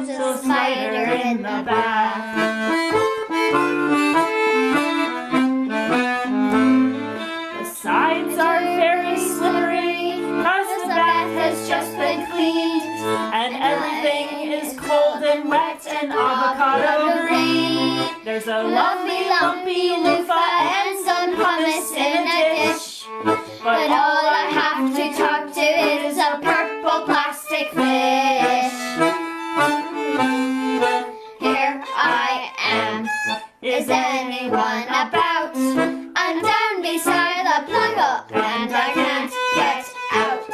little spider in the bath. The sides are very slippery, cause the bath has just been cleaned, and everything is cold and wet and avocado green. There's a lovely lumpy loofah and some hummus in a dish, but all I have to talk to is a purple plastic fish. Here I am. Is anyone about? I'm down beside the plug and I can't get out.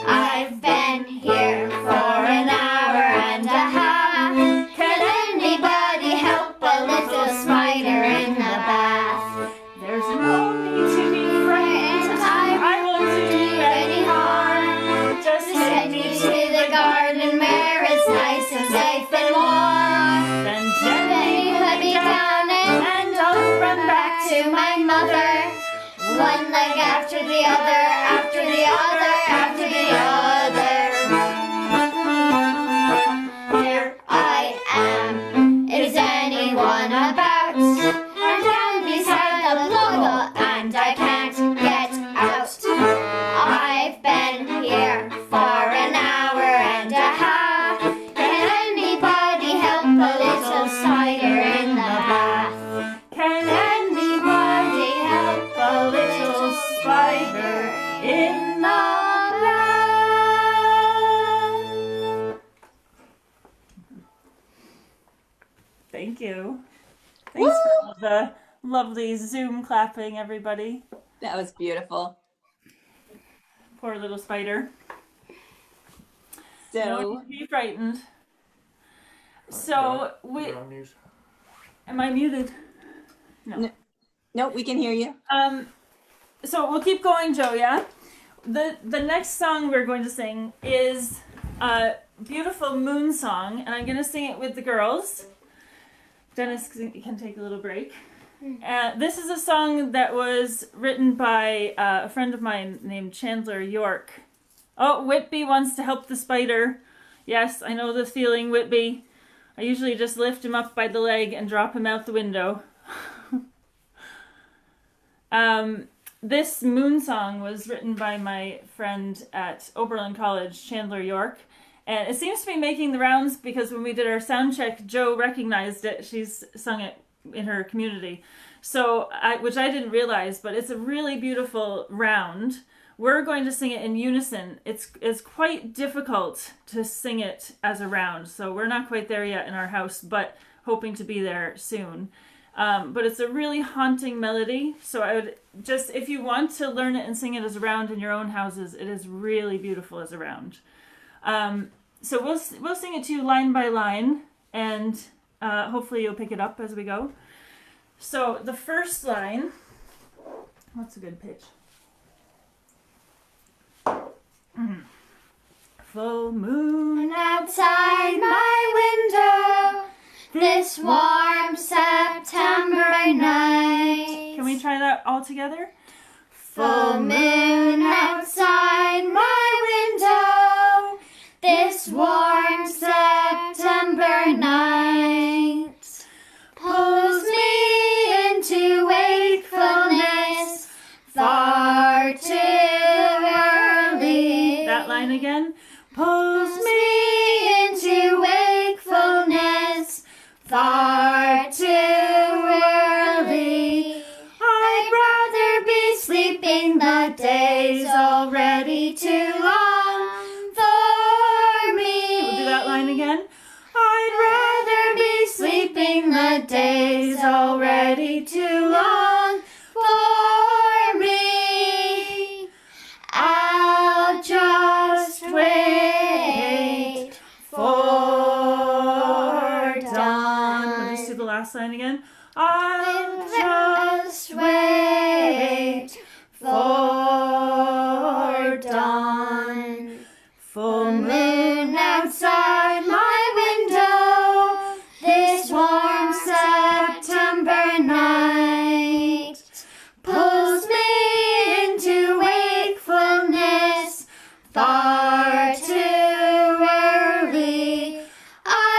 I've been here for an hour and a half. Can anybody help a little spider in the bath? There's no need to be frightened. I won't do any harm. Just take me to the garden where it's nice and safe and warm. Then gently let me down and I'll run back to my mother. One leg after the other, after the other, after the other. Here I am. Is anyone about? I'm down beside the plug and I can't get out. I've been here for an hour and a half. Can anybody help a little spider in the bath? Can anybody help a little spider in the bath? Thank you. Thanks for all the lovely Zoom clapping, everybody. That was beautiful. Poor little spider. So, No need to be frightened. So am I muted? No. no, we can hear you. So we'll keep going, Joe. Yeah. The next song we're going to sing is a beautiful moon song, and I'm going to sing it with the girls. Dennis can take a little break. This is a song that was written by a friend of mine named Chandler York. Oh, Whitby wants to help the spider. Yes, I know the feeling, Whitby. I usually just lift him up by the leg and drop him out the window. This moon song was written by my friend at Oberlin College, Chandler York. And it seems to be making the rounds because when we did our sound check, Joe recognized it. She's sung it in her community. So, which I didn't realize, but it's a really beautiful round. We're going to sing it in unison. It's quite difficult to sing it as a round, so we're not quite there yet in our house, but hoping to be there soon. But it's a really haunting melody, so I would just, if you want to learn it and sing it as a round in your own houses, it is really beautiful as a round. So we'll sing it to you line by line, and hopefully you'll pick it up as we go. So the first line, what's a good pitch? Full moon outside my window, this warm September night. Can we try that all together? Full moon outside my window, this warm September night pulls me into wakefulness far too early. That line again. Pulls me into wakefulness far too early. I'd rather be sleeping, the day's already too long for me. We'll do that line again. I'd rather be sleeping, the day's already too long for me. I'll just wait for dawn. We'll just do the last line again. I'll just wait for dawn. Full moon outside my window, this warm September night pulls me into wakefulness far too early. I'd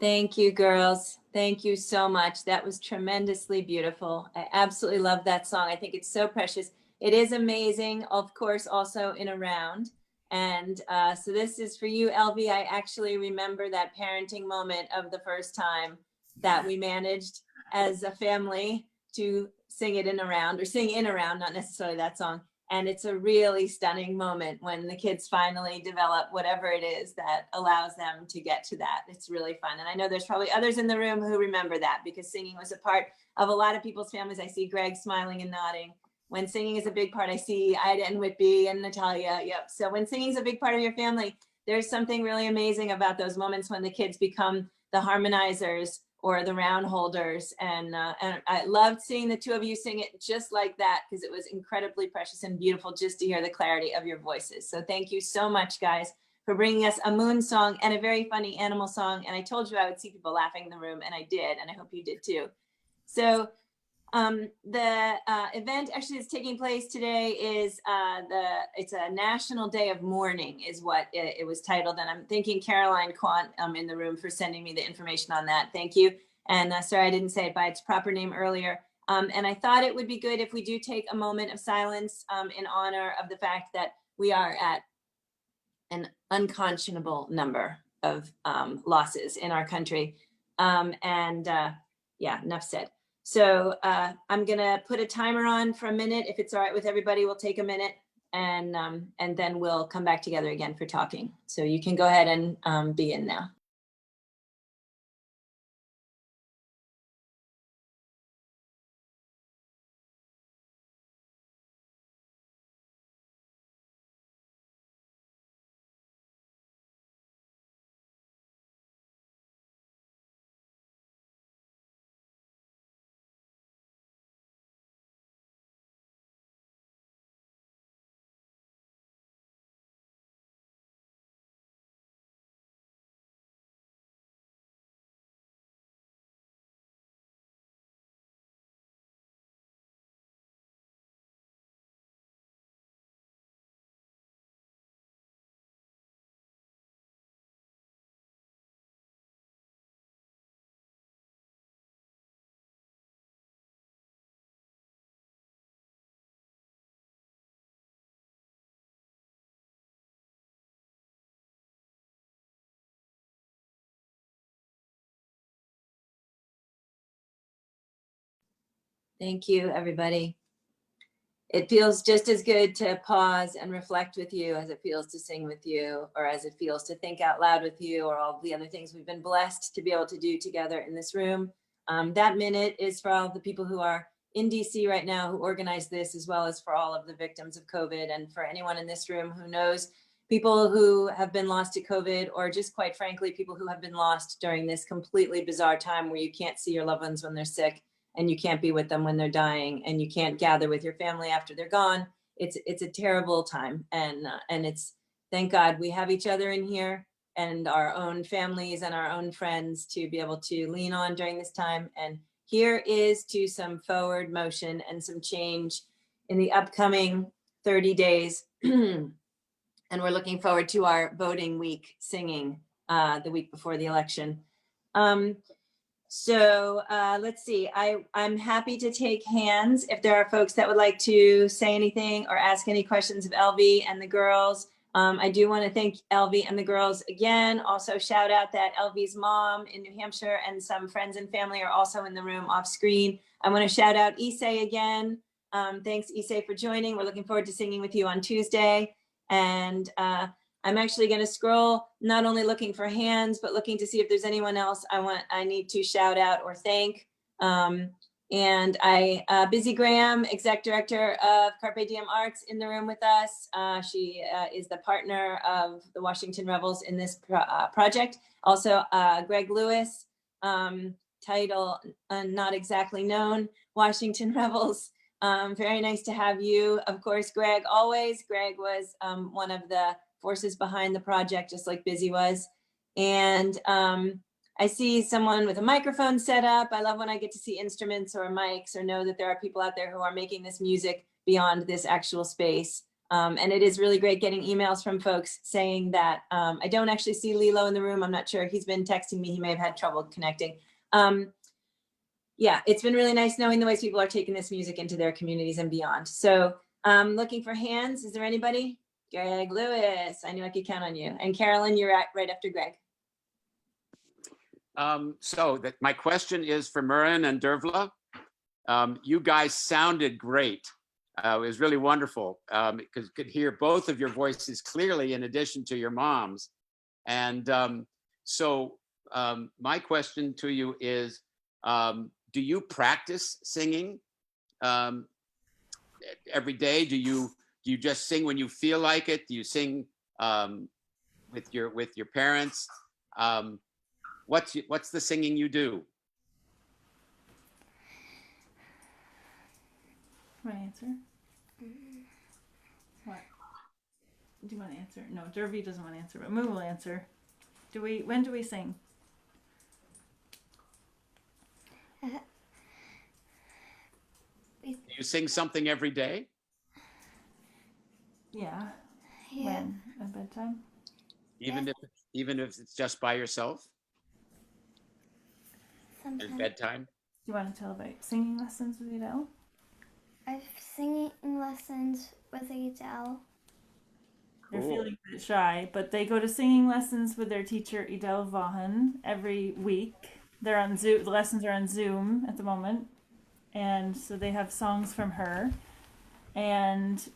Thank you, girls. Thank you so much. That was tremendously beautiful. I absolutely love that song. I think it's so precious. It is amazing, of course, also in a round. And so this is for you, Elvie. I actually remember that parenting moment of the first time that we managed as a family to sing it in a round, or sing in a round, not necessarily that song. And it's a really stunning moment when the kids finally develop whatever it is that allows them to get to that. It's really fun. And I know there's probably others in the room who remember that, because singing was a part of a lot of people's families. I see Greg smiling and nodding. When singing is a big part, I see Ida and Whitby and Natalia. Yep. So when singing is a big part of your family, there's something really amazing about those moments when the kids become the harmonizers or the round holders. And I loved seeing the two of you sing it just like that, because it was incredibly precious and beautiful just to hear the clarity of your voices. So thank you so much, guys, for bringing us a moon song and a very funny animal song. And I told you I would see people laughing in the room, and I did, and I hope you did too. So the event actually is taking place today is it's a National Day of Mourning is what it was titled. And I'm thanking Caroline Quant in the room for sending me the information on that. Thank you. And sorry, I didn't say it by its proper name earlier. And I thought it would be good if we do take a moment of silence in honor of the fact that we are at an unconscionable number of losses in our country. Yeah, enough said. So I'm gonna put a timer on for a minute. If it's all right with everybody, we'll take a minute, and then we'll come back together again for talking. So you can go ahead and begin now. Thank you, everybody. It feels just as good to pause and reflect with you as it feels to sing with you, or as it feels to think out loud with you, or all the other things we've been blessed to be able to do together in this room. That minute is for all the people who are in DC right now who organized this, as well as for all of the victims of COVID, and for anyone in this room who knows people who have been lost to COVID, or just quite frankly, people who have been lost during this completely bizarre time where you can't see your loved ones when they're sick, and you can't be with them when they're dying, and you can't gather with your family after they're gone. It's a terrible time, and it's, thank God we have each other in here and our own families and our own friends to be able to lean on during this time. And here is to some forward motion and some change in the upcoming 30 days. And we're looking forward to our voting week singing the week before the election. So let's see, I'm happy to take hands if there are folks that would like to say anything or ask any questions of Elvie and the girls. I do want to thank Elvie and the girls again. Also shout out that Elvie's mom in New Hampshire and some friends and family are also in the room off screen. I want to shout out Issei again. Thanks Issei for joining. We're looking forward to singing with you on Tuesday. And I'm actually going to scroll, not only looking for hands, but looking to see if there's anyone else I need to shout out or thank. Busy Graham, Exec Director of Carpe Diem Arts, in the room with us. She is the partner of the Washington Rebels in this project. Also, Greg Lewis, title not exactly known, Washington Rebels. Very nice to have you. Of course, Greg, always. Greg was one of the forces behind the project, just like Busy was. And I see someone with a microphone set up. I love when I get to see instruments or mics, or know that there are people out there who are making this music beyond this actual space. And it is really great getting emails from folks saying that. I don't actually see Lilo in the room. I'm not sure. He's been texting me. He may have had trouble connecting. Yeah, it's been really nice knowing the ways people are taking this music into their communities and beyond. So looking for hands. Is there anybody? Greg Lewis, I knew I could count on you. And Carolyn, you're right after Greg. My question is for Muirin and Dervla. You guys sounded great. It was really wonderful because you could hear both of your voices clearly in addition to your mom's. And my question to you is, do you practice singing every day? Do you just sing when you feel like it? Do you sing with your parents? What's the singing you do? Want to answer? What? Do you want to answer? No, Dervy doesn't want to answer, but Moo will answer. When do we sing? Do you sing something every day? Yeah. When? At bedtime? Even if it's just by yourself? Sometimes. At bedtime? Do you want to tell about singing lessons with Adele? I've singing lessons with Adele. They're Cool. feeling a bit shy, but they go to singing lessons with their teacher Elvie every week. They're on Zoom. The lessons are on Zoom at the moment, and so they have songs from her, and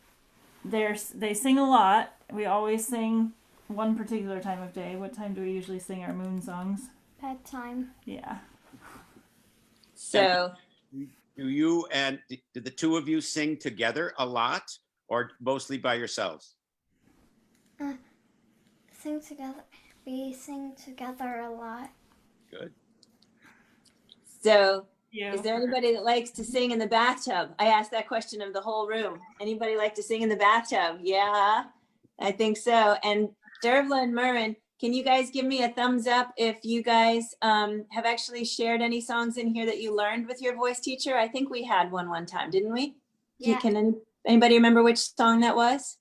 they sing a lot. We always sing one particular time of day. What time do we usually sing our moon songs? Bedtime. Yeah. So Do the two of you sing together a lot or mostly by yourselves? Sing together. We sing together a lot. Good. So Yeah. is there anybody that likes to sing in the bathtub? I asked that question of the whole room. Anybody like to sing in the bathtub? Yeah, I think so. And Dervla and Muirin, can you guys give me a thumbs up if you guys have actually shared any songs in here that you learned with your voice teacher? I think we had one time, didn't we? Yeah. Can anybody remember which song that was?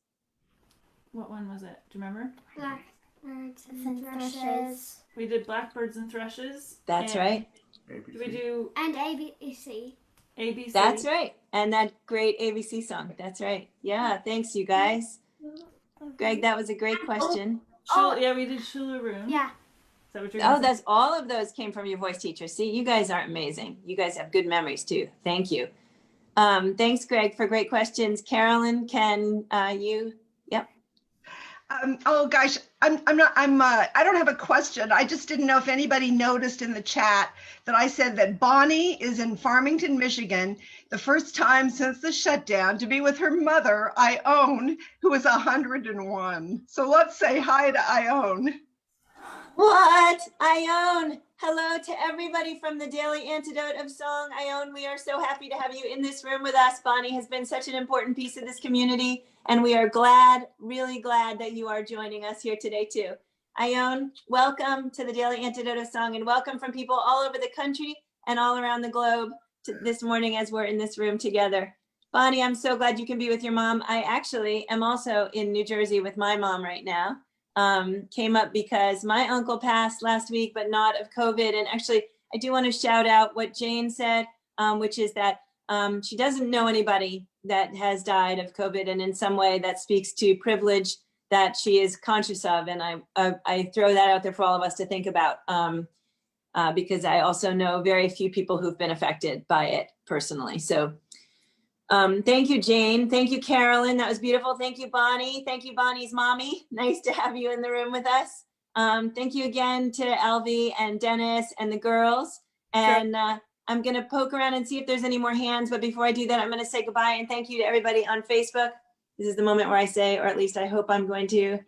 What one was it? Do you remember? Blackbirds and thrushes. We did Blackbirds and Thrushes. That's and right. Did we do And ABC. ABC? That's right. And that great ABC song. That's right. Yeah, thanks you guys. Greg, that was a great question. Yeah, we did Shularoon. Yeah. Is that what you're Oh, gonna say? that's all of those came from your voice teacher. See, you guys are amazing. You guys have good memories too. Thank you. Thanks, Greg, for great questions. Carolyn, can you? Yep. Oh gosh, I don't have a question. I just didn't know if anybody noticed in the chat that I said that Bonnie is in Farmington, Michigan, the first time since the shutdown to be with her mother, Ione, who is 101. So let's say hi to Ione. What? Ione. Hello to everybody from the Daily Antidote of Song. Ione, we are so happy to have you in this room with us. Bonnie has been such an important piece of this community, and we are glad, really glad that you are joining us here today too. Ione, welcome to the Daily Antidote of Song, and welcome from people all over the country and all around the globe to this morning as we're in this room together. Bonnie, I'm so glad you can be with your mom. I actually am also in New Jersey with my mom right now. Came up because my uncle passed last week, but not of COVID. And actually, I do want to shout out what Jane said, which is that she doesn't know anybody that has died of COVID. And in some way that speaks to privilege that she is conscious of. And I throw that out there for all of us to think about because I also know very few people who've been affected by it personally. So thank you, Jane. Thank you, Carolyn. That was beautiful. Thank you, Bonnie. Thank you, Bonnie's mommy. Nice to have you in the room with us. Thank you again to Elvie and Dennis and the girls. And I'm going to poke around and see if there's any more hands. But before I do that, I'm going to say goodbye and thank you to everybody on Facebook. This is the moment where I say, or at least I hope I'm going to